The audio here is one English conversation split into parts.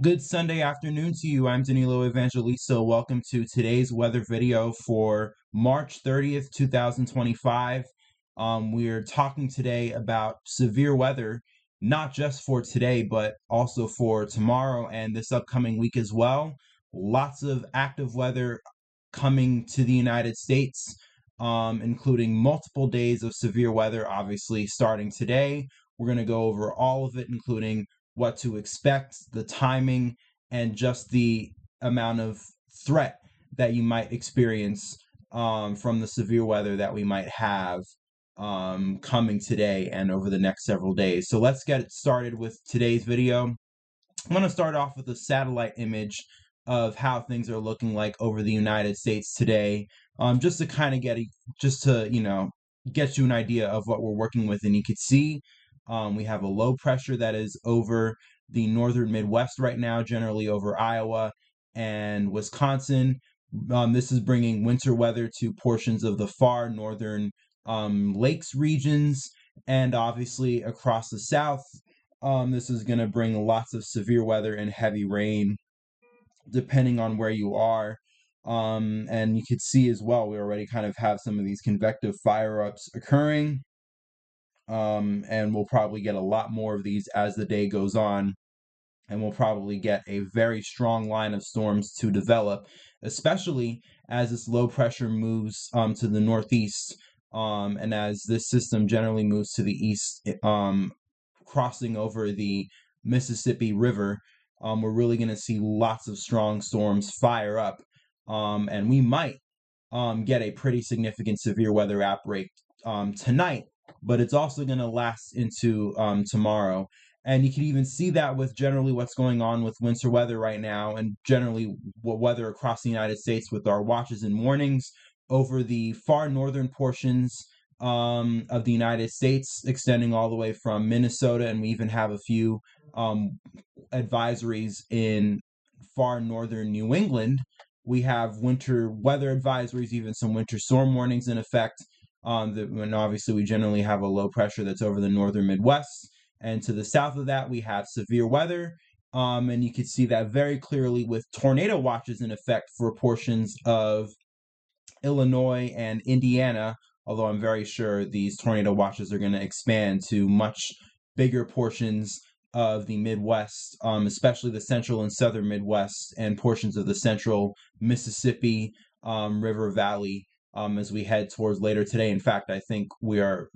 Good Sunday afternoon to you. I'm Danilo Evangelisto. Welcome to today's weather video for March 30th, 2025. We're talking today about severe weather, not just for today, but also for tomorrow and this upcoming week as well. Lots of active weather coming to the United States, including multiple days of severe weather, obviously starting today. We're going to go over all of it, including what to expect, the timing, and just the amount of threat that you might experience from the severe weather that we might have coming today and over the next several days. So let's get started with today's video. I'm going to start off with a satellite image of how things are looking like over the United States today, just to kind of get you an idea of what we're working with. And you could see we have a low pressure that is over the northern Midwest right now, generally over Iowa and Wisconsin. This is bringing winter weather to portions of the far northern lakes regions, and obviously across the south. This is going to bring lots of severe weather and heavy rain, depending on where you are. And you could see as well, we already kind of have some of these convective fire-ups occurring. And we'll probably get a lot more of these as the day goes on. And we'll probably get a very strong line of storms to develop, especially as this low pressure moves to the northeast, and as this system generally moves to the east, crossing over the Mississippi River. We're really going to see lots of strong storms fire up, and we might get a pretty significant severe weather outbreak tonight, but it's also going to last into tomorrow. And you can even see that with generally what's going on with winter weather right now, and generally what weather across the United States with our watches and warnings over the far northern portions of the United States, extending all the way from Minnesota, and we even have a few advisories in far northern New England. We have winter weather advisories, even some winter storm warnings in effect. And obviously, we generally have a low pressure that's over the northern Midwest. And to the south of that, we have severe weather. And you can see that very clearly with tornado watches in effect for portions of Illinois and Indiana, although I'm very sure these tornado watches are going to expand to much bigger portions of the Midwest, especially the central and southern Midwest and portions of the central Mississippi River Valley, as we head towards later today. In fact, I think we are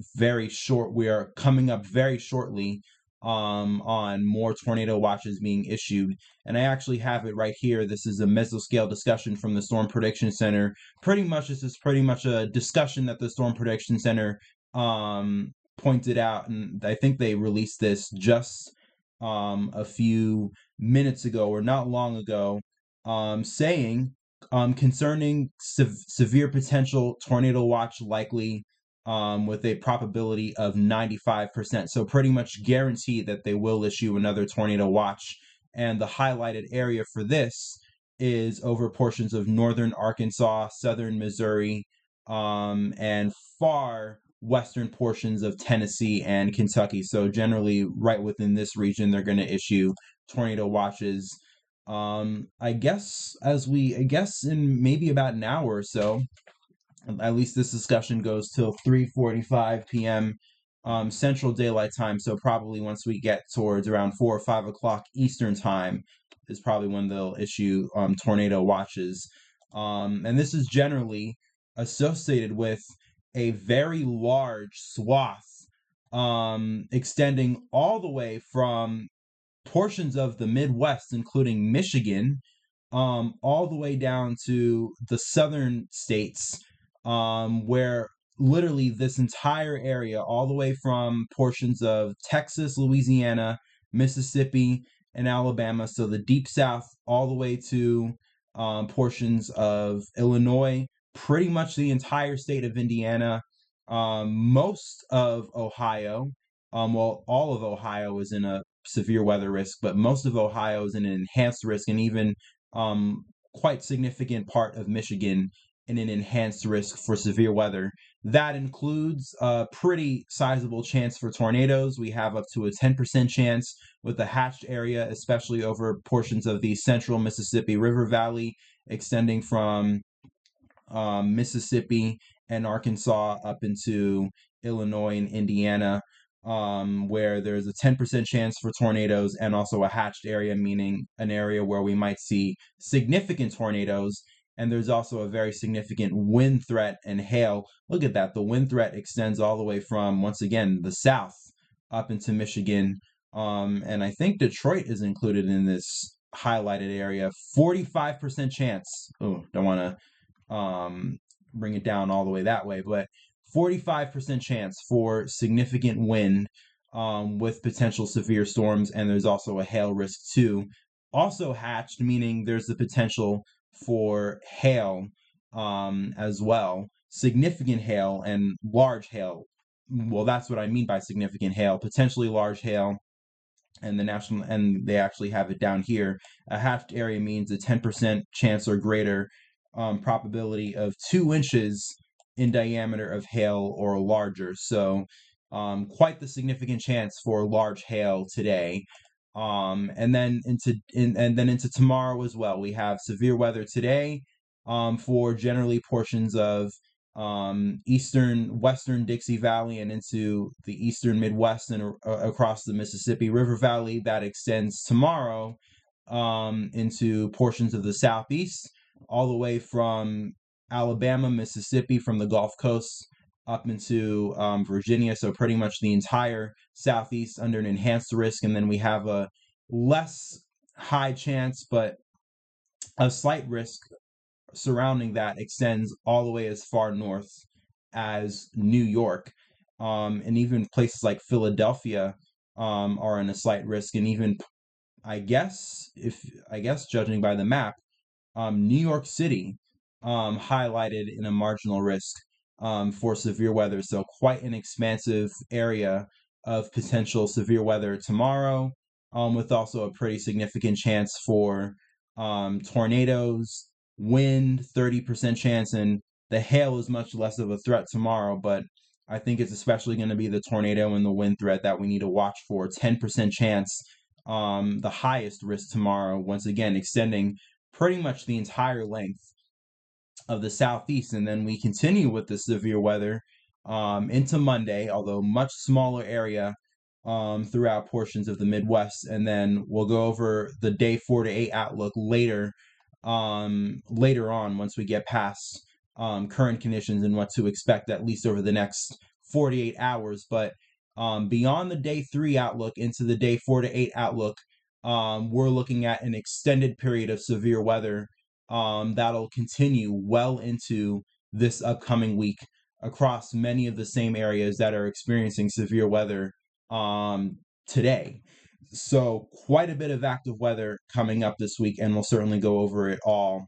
coming up very shortly on more tornado watches being issued. And I actually have it right here. This is a mesoscale discussion from the Storm Prediction Center. This is pretty much a discussion that the Storm Prediction Center pointed out, and I think they released this just a few minutes ago or not long ago, saying concerning severe potential tornado watch likely, with a probability of 95%. So pretty much guaranteed that they will issue another tornado watch. And the highlighted area for this is over portions of northern Arkansas, southern Missouri, and far western portions of Tennessee and Kentucky. So generally, right within this region, they're going to issue tornado watches. I guess in maybe about an hour or so. At least this discussion goes till 3:45 p.m. Central Daylight Time. So probably once we get towards around 4 or 5 o'clock Eastern Time is probably when they'll issue tornado watches. And this is generally associated with a very large swath, extending all the way from portions of the Midwest, including Michigan, all the way down to the southern states, where literally this entire area, all the way from portions of Texas, Louisiana, Mississippi, and Alabama, so the deep south, all the way to portions of Illinois, pretty much the entire state of Indiana, most of Ohio. Well, all of Ohio is in a severe weather risk, but most of Ohio is in an enhanced risk, and even quite significant part of Michigan in an enhanced risk for severe weather. That includes a pretty sizable chance for tornadoes. We have up to a 10% chance with the hatched area, especially over portions of the central Mississippi River Valley, extending from Mississippi and Arkansas up into Illinois and Indiana, where there's a 10% chance for tornadoes and also a hatched area, meaning an area where we might see significant tornadoes. And there's also a very significant wind threat and hail. Look at that. The wind threat extends all the way from, once again, the south up into Michigan. And I think Detroit is included in this highlighted area. 45% chance. Oh, don't want to bring it down all the way that way, but 45% chance for significant wind with potential severe storms, and there's also a hail risk too. Also hatched, meaning there's the potential for hail as well, significant hail and large hail. Well, that's what I mean by significant hail, potentially large hail. And they actually have it down here. A hatched area means a 10% chance or greater probability of 2 inches in diameter of hail or larger. So quite the significant chance for large hail today. And then into tomorrow as well. We have severe weather today for generally portions of western Dixie Valley and into the eastern Midwest and across the Mississippi River Valley. That extends tomorrow into portions of the southeast, all the way from Alabama, Mississippi, from the Gulf Coast up into Virginia. So pretty much the entire southeast under an enhanced risk. And then we have a less high chance, but a slight risk surrounding that extends all the way as far north as New York. And even places like Philadelphia are in a slight risk. And even, I guess, judging by the map, New York City highlighted in a marginal risk for severe weather. So quite an expansive area of potential severe weather tomorrow, with also a pretty significant chance for tornadoes, wind, 30% chance, and the hail is much less of a threat tomorrow, but I think it's especially going to be the tornado and the wind threat that we need to watch for. 10% chance, the highest risk tomorrow, once again, extending pretty much the entire length of the southeast. And then we continue with the severe weather into Monday, although much smaller area throughout portions of the Midwest. And then we'll go over the day 4 to 8 outlook later on once we get past current conditions and what to expect at least over the next 48 hours. But beyond the day 3 outlook into the day 4 to 8 outlook, we're looking at an extended period of severe weather that'll continue well into this upcoming week across many of the same areas that are experiencing severe weather today. So quite a bit of active weather coming up this week, and we'll certainly go over it all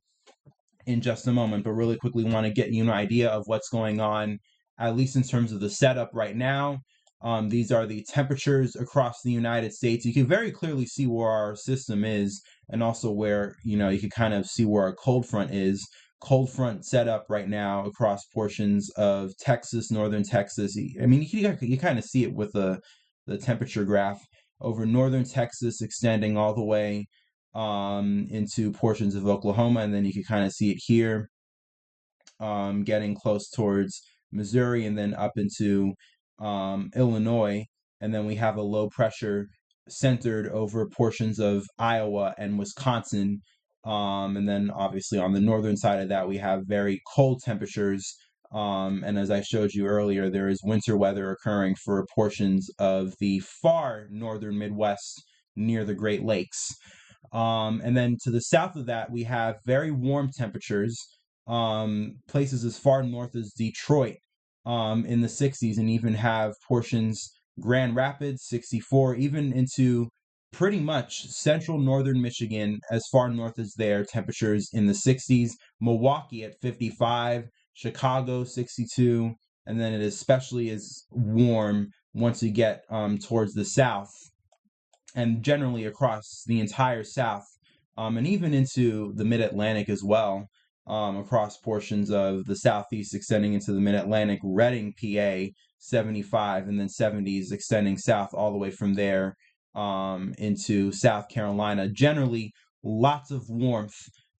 in just a moment. But really quickly, want to get you an idea of what's going on, at least in terms of the setup right now. These are the temperatures across the United States. You can very clearly see where our system is, and also where, you can kind of see where our cold front is. Cold front setup right now across portions of Texas, northern Texas. I mean, you kind of see it with the temperature graph over northern Texas, extending all the way into portions of Oklahoma, and then you can kind of see it here, getting close towards Missouri, and then up into Illinois, and then we have a low pressure centered over portions of Iowa and Wisconsin, and then obviously on the northern side of that we have very cold temperatures, and as I showed you earlier, there is winter weather occurring for portions of the far northern Midwest near the Great Lakes, and then to the south of that we have very warm temperatures, places as far north as Detroit in the 60s, and even have portions Grand Rapids 64, even into pretty much central northern Michigan as far north as there, temperatures in the 60s, Milwaukee at 55, Chicago 62, and then it especially is warm once you get towards the south and generally across the entire south, and even into the mid-Atlantic as well. across portions of the southeast, extending into the mid-Atlantic, Reading, PA, 75, and then 70s extending south all the way from there into South Carolina. Generally, lots of warmth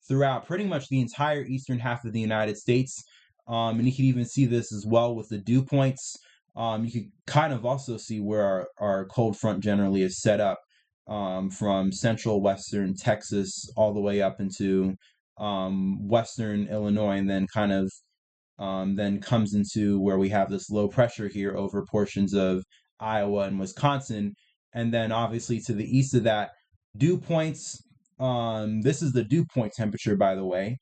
throughout pretty much the entire eastern half of the United States. And you can even see this as well with the dew points. You can kind of also see where our cold front generally is set up from central western Texas all the way up into western Illinois, and then kind of then comes into where we have this low pressure here over portions of Iowa and Wisconsin. And then obviously to the east of that, dew points. This is the dew point temperature, by the way.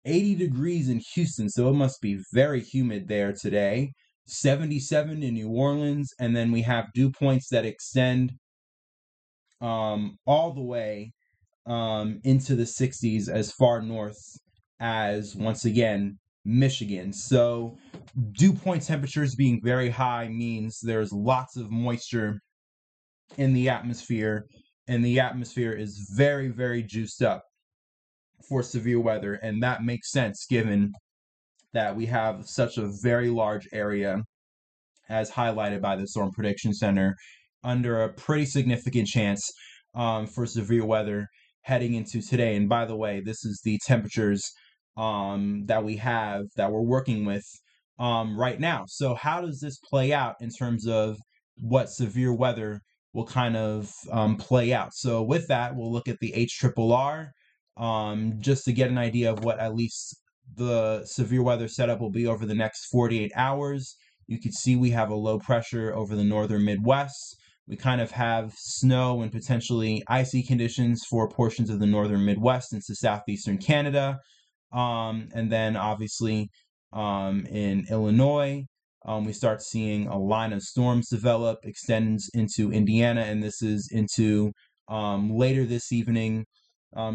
80 degrees in Houston, so it must be very humid there today. 77 in New Orleans, and then we have dew points that extend all the way into the 60s as far north as, once again, Michigan. So dew point temperatures being very high means there's lots of moisture in the atmosphere, and the atmosphere is very, very juiced up for severe weather, and that makes sense given that we have such a very large area, as highlighted by the Storm Prediction Center, under a pretty significant chance for severe weather heading into today. And by the way, this is the temperatures that we have, that we're working with right now. So how does this play out in terms of what severe weather will kind of play out? So with that, we'll look at the HRRR just to get an idea of what at least the severe weather setup will be over the next 48 hours. You can see we have a low pressure over the northern Midwest. We kind of have snow and potentially icy conditions for portions of the northern Midwest into southeastern Canada. And then obviously in Illinois, we start seeing a line of storms develop, extends into Indiana, and this is into later this evening.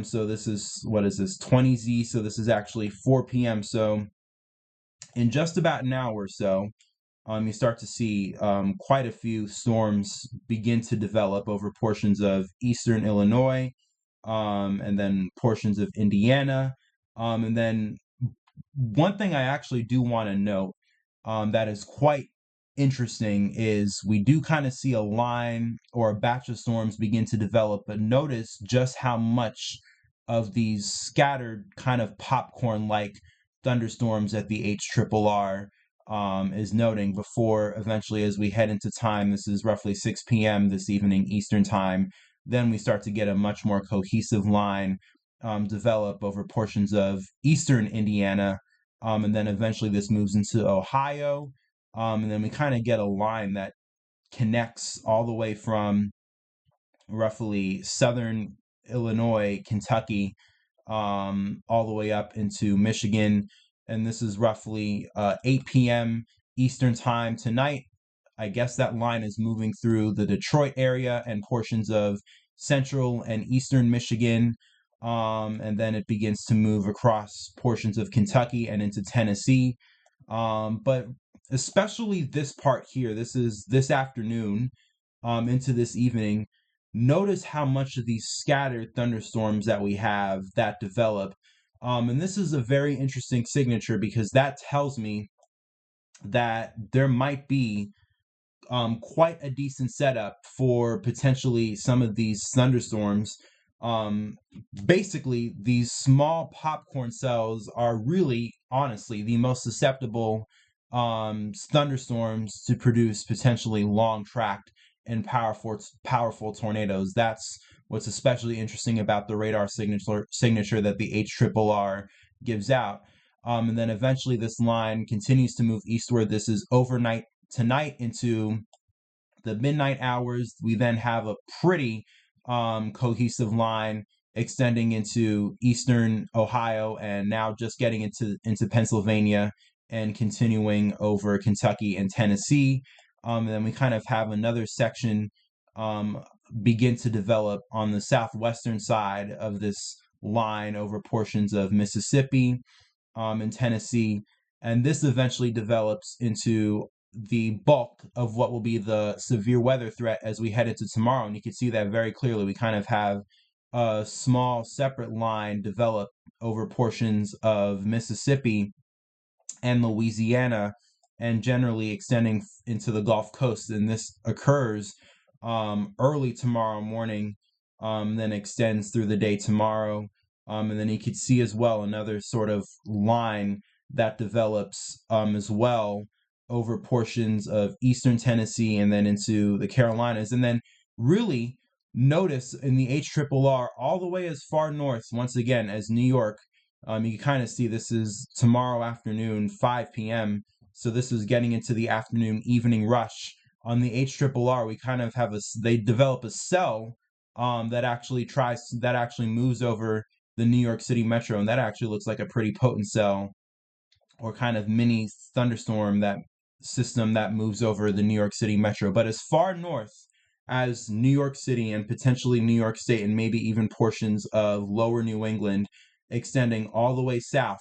So this is, what is this, 20Z? So this is actually 4 p.m. So in just about an hour or so, you start to see quite a few storms begin to develop over portions of eastern Illinois, and then portions of Indiana. And then one thing I actually do want to note that is quite interesting is we do kind of see a line or a batch of storms begin to develop, but notice just how much of these scattered kind of popcorn-like thunderstorms that the HRRR is noting before eventually, as we head into time, this is roughly 6 p.m. this evening Eastern time, then we start to get a much more cohesive line develop over portions of eastern Indiana, and then eventually this moves into Ohio, and then we kind of get a line that connects all the way from roughly southern Illinois, Kentucky, all the way up into Michigan. And this is roughly 8 p.m. Eastern time tonight. I guess that line is moving through the Detroit area and portions of central and eastern Michigan. And then it begins to move across portions of Kentucky and into Tennessee. But especially this part here, this is this afternoon into this evening. Notice how much of these scattered thunderstorms that we have that develop. And this is a very interesting signature because that tells me that there might be quite a decent setup for potentially some of these thunderstorms. Basically, these small popcorn cells are really, honestly, the most susceptible thunderstorms to produce potentially long-tracked and powerful tornadoes. That's what's especially interesting about the radar signature that the HRRR gives out. And then eventually this line continues to move eastward. This is overnight tonight into the midnight hours. We then have a pretty cohesive line extending into eastern Ohio and now just getting into Pennsylvania and continuing over Kentucky and Tennessee. And then we kind of have another section begin to develop on the southwestern side of this line over portions of Mississippi and Tennessee. And this eventually develops into the bulk of what will be the severe weather threat as we head into tomorrow. And you can see that very clearly. We kind of have a small separate line develop over portions of Mississippi and Louisiana, and generally extending into the Gulf Coast. And this occurs early tomorrow morning, then extends through the day tomorrow. And then you could see as well another sort of line that develops as well over portions of eastern Tennessee and then into the Carolinas. And then really notice in the HRRR all the way as far north, once again, as New York. You can kind of see this is tomorrow afternoon, 5 p.m. So this is getting into the afternoon evening rush. On the HRRR, we kind of have they develop a cell that actually moves over the New York City metro, and that actually looks like a pretty potent cell or kind of mini thunderstorm that system that moves over the New York City metro. But as far north as New York City and potentially New York State and maybe even portions of lower New England, extending all the way south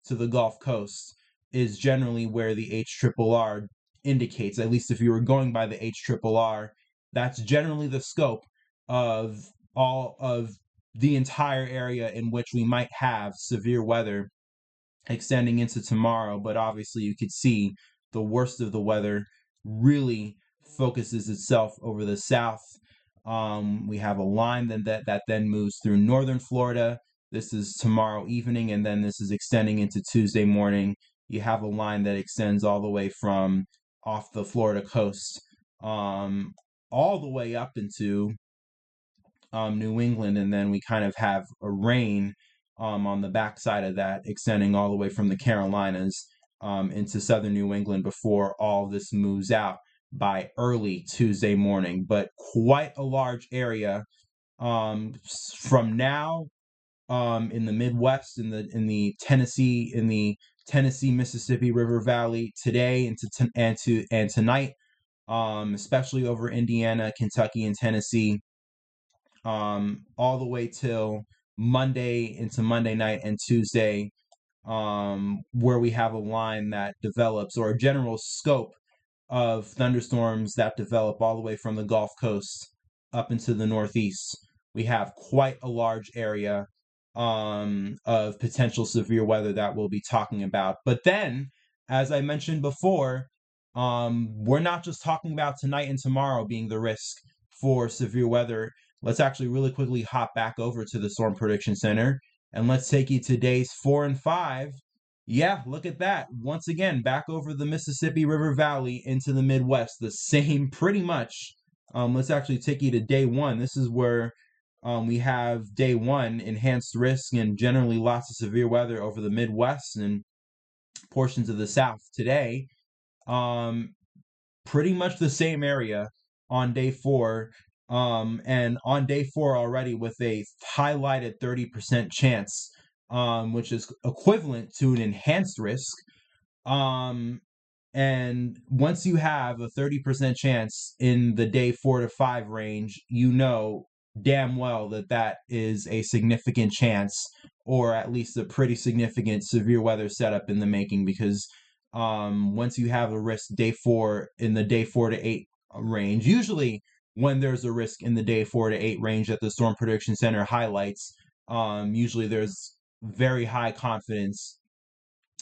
to the Gulf Coast, is generally where the HRRR indicates. At least if you were going by the HRRR, that's generally the scope of all of the entire area in which we might have severe weather extending into tomorrow. But obviously you could see the worst of the weather really focuses itself over the south. We have a line that then moves through northern Florida. This is tomorrow evening, and then this is extending into Tuesday morning. You have a line that extends all the way from off the Florida coast, all the way up into New England, and then we kind of have a rain on the backside of that, extending all the way from the Carolinas into southern New England before all this moves out by early Tuesday morning. But quite a large area from now in the Midwest, in the Tennessee Mississippi River Valley today and tonight, especially over Indiana, Kentucky, and Tennessee, all the way till Monday into Monday night and Tuesday, where we have a line that develops, or a general scope of thunderstorms that develop all the way from the Gulf Coast up into the Northeast. We have quite a large area of potential severe weather that we'll be talking about. But then, as I mentioned before, we're not just talking about tonight and tomorrow being the risk for severe weather. Let's actually really quickly hop back over to the Storm Prediction Center and let's take you to days 4 and 5. Yeah, look at that. Once again, back over the Mississippi River Valley into the Midwest, the same pretty much. Let's actually take you to day 1. This is where we have day 1, enhanced risk and generally lots of severe weather over the Midwest and portions of the South today. Pretty much the same area on day 4. And on day 4 already with a highlighted 30% chance, which is equivalent to an enhanced risk. And once you have a 30% chance in the day 4 to 5 range, you know damn well that is a significant chance, or at least a pretty significant severe weather setup in the making, because once you have a risk day 4 in the day 4 to 8 range, usually when there's a risk in the day 4 to 8 range that the Storm Prediction Center highlights, usually there's very high confidence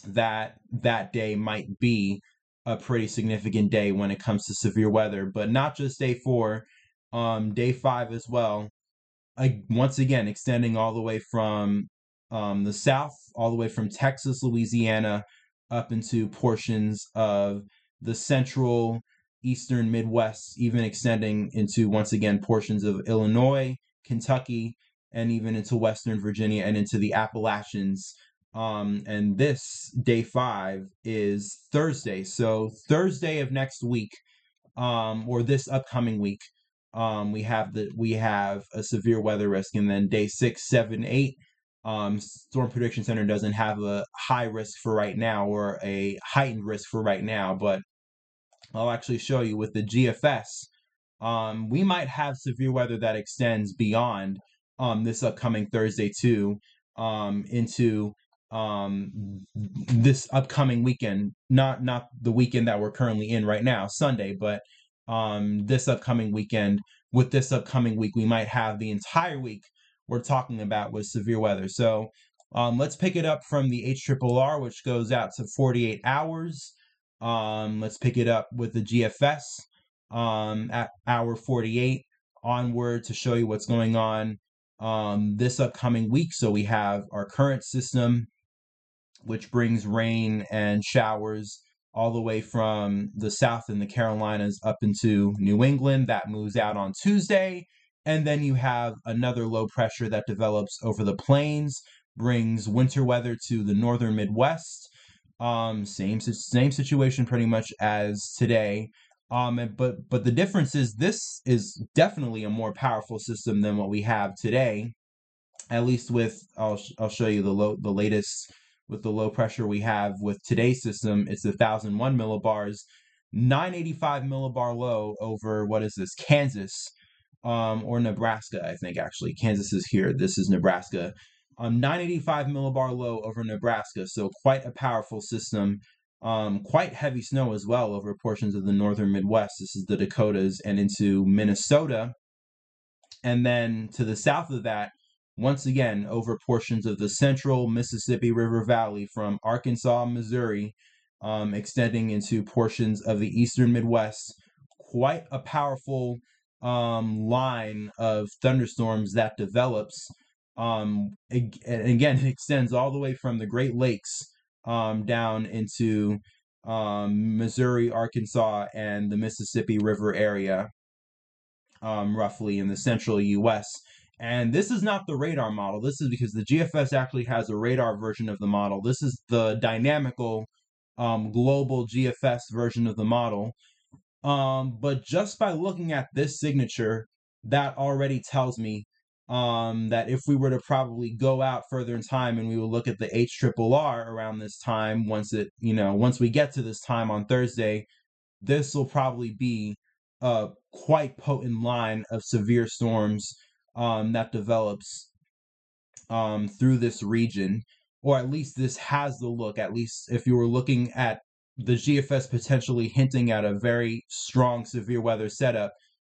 that that day might be a pretty significant day when it comes to severe weather. But not just day 4, day 5 as well. Once again, extending all the way from the south, all the way from Texas, Louisiana, up into portions of the central, eastern Midwest, even extending into, once again, portions of Illinois, Kentucky, and even into Western Virginia and into the Appalachians. And this day 5 is Thursday. So Thursday of next week, or this upcoming week, we have a severe weather risk. And then day 6, 7, 8, Storm Prediction Center doesn't have a high risk for right now, or a heightened risk for right now, but I'll actually show you with the GFS. We might have severe weather that extends beyond this upcoming Thursday too, into this upcoming weekend, not the weekend that we're currently in right now, Sunday, but this upcoming weekend. With this upcoming week, we might have the entire week we're talking about with severe weather. So let's pick it up from the HRRR, which goes out to 48 hours. Let's pick it up with the GFS at hour 48 onward to show you what's going on this upcoming week. So we have our current system, which brings rain and showers all the way from the south and the Carolinas up into New England. That moves out on Tuesday. And then you have another low pressure that develops over the plains, brings winter weather to the northern Midwest. Same situation pretty much as today. But the difference is this is definitely a more powerful system than what we have today. At least with I'll show you the latest with the low pressure we have with today's system. It's 1,001 millibars, 985 millibar low over what is this, Kansas, or Nebraska, I think actually. Kansas is here. This is Nebraska. 985 millibar low over Nebraska. So quite a powerful system. Quite heavy snow as well over portions of the northern Midwest. This is the Dakotas and into Minnesota. And then to the south of that, once again, over portions of the central Mississippi River Valley from Arkansas, Missouri, extending into portions of the eastern Midwest. Quite a powerful line of thunderstorms that develops. Again, it extends all the way from the Great Lakes down into Missouri, Arkansas, and the Mississippi River area, roughly in the central U.S. And this is not the radar model. This is because the GFS actually has a radar version of the model. This is the dynamical global GFS version of the model. But just by looking at this signature, that already tells me that if we were to probably go out further in time and we will look at the HRRR around this time, once we get to this time on Thursday, this will probably be a quite potent line of severe storms that develops through this region, or at least this has the look. At least if you were looking at the GFS potentially hinting at a very strong severe weather setup,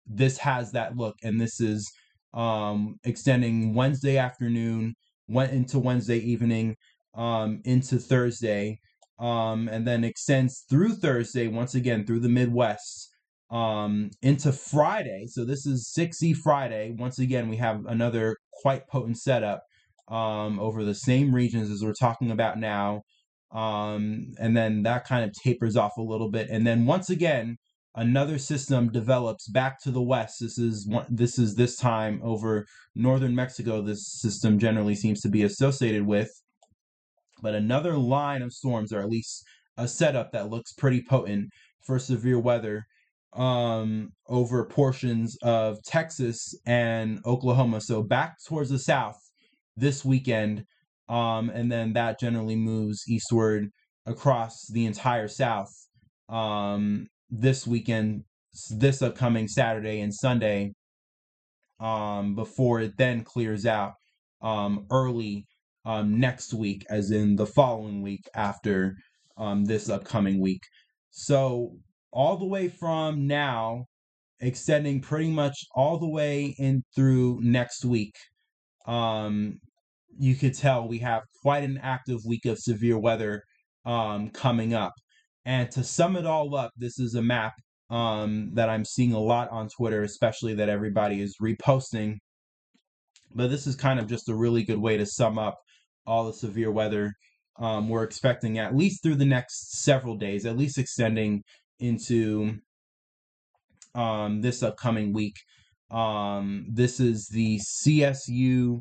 this has that look, and this is extending Wednesday afternoon, went into Wednesday evening, into Thursday, and then extends through Thursday once again through the Midwest, into Friday. So this is 6E Friday. Once again, we have another quite potent setup over the same regions as we're talking about now. And then that kind of tapers off a little bit. And then once again, another system develops back to the west. This is this time over northern Mexico. This system generally seems to be associated with. But another line of storms, or at least a setup that looks pretty potent for severe weather over portions of Texas and Oklahoma. So back towards the south this weekend, and then that generally moves eastward across the entire South this weekend, this upcoming Saturday and Sunday, before it then clears out early next week, as in the following week after this upcoming week. So all the way from now, extending pretty much all the way in through next week, you could tell we have quite an active week of severe weather coming up. And to sum it all up, this is a map that I'm seeing a lot on Twitter, especially that everybody is reposting. But this is kind of just a really good way to sum up all the severe weather we're expecting, at least through the next several days, at least extending into this upcoming week. This is the CSU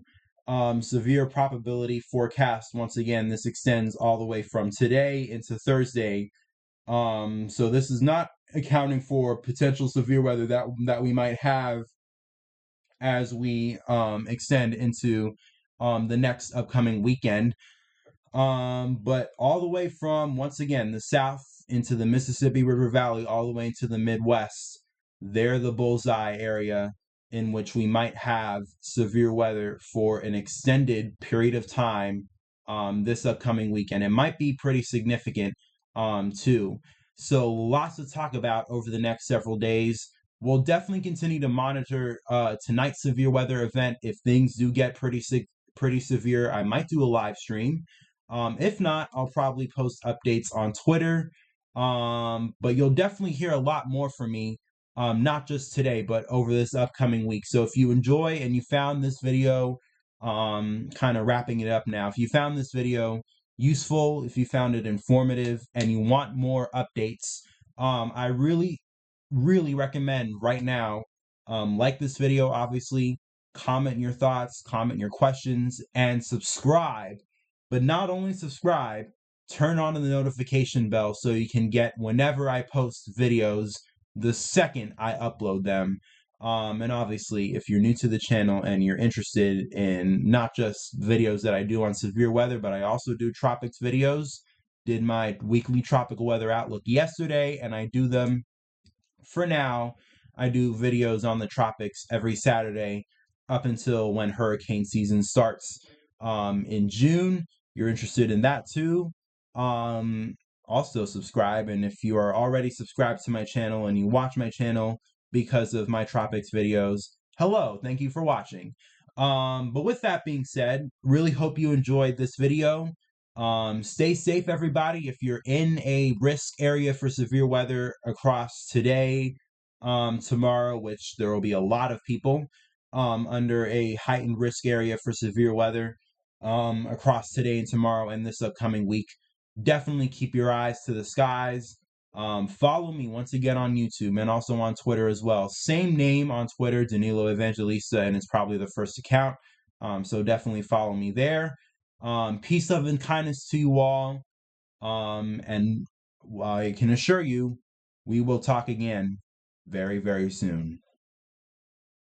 severe probability forecast. Once again, this extends all the way from today into Thursday. So this is not accounting for potential severe weather that we might have as we extend into the next upcoming weekend. But all the way from, once again, the south into the Mississippi River Valley, all the way into the Midwest, they're the bullseye area in which we might have severe weather for an extended period of time this upcoming weekend. It might be pretty significant too. So lots to talk about over the next several days. we'll definitely continue to monitor tonight's severe weather event. If things do get pretty severe, I might do a live stream. If not, I'll probably post updates on Twitter. But you'll definitely hear a lot more from me, not just today, but over this upcoming week. So if you enjoy and you found this video, kind of wrapping it up now, if you found this video useful, if you found it informative, and you want more updates, I really recommend right now, like this video, obviously, comment your thoughts, comment your questions, and subscribe. But not only subscribe, turn on the notification bell so you can get whenever I post videos the second I upload them. And obviously, if you're new to the channel and you're interested in not just videos that I do on severe weather, but I also do tropics videos, did my weekly tropical weather outlook yesterday, and I do them for now. I do videos on the tropics every Saturday up until when hurricane season starts in June. You're interested in that too. Um, Also subscribe, and if you are already subscribed to my channel and you watch my channel because of my tropics videos, hello, thank you for watching. But with that being said, really hope you enjoyed this video. Stay safe, everybody. If you're in a risk area for severe weather across today, tomorrow, which there will be a lot of people under a heightened risk area for severe weather across today and tomorrow and this upcoming week, definitely keep your eyes to the skies. Follow me once again on YouTube and also on Twitter as well. Same name on Twitter, Danilo Evangelista, and it's probably the first account. So definitely follow me there. Peace, love, and kindness to you all. And I can assure you, we will talk again very, very soon.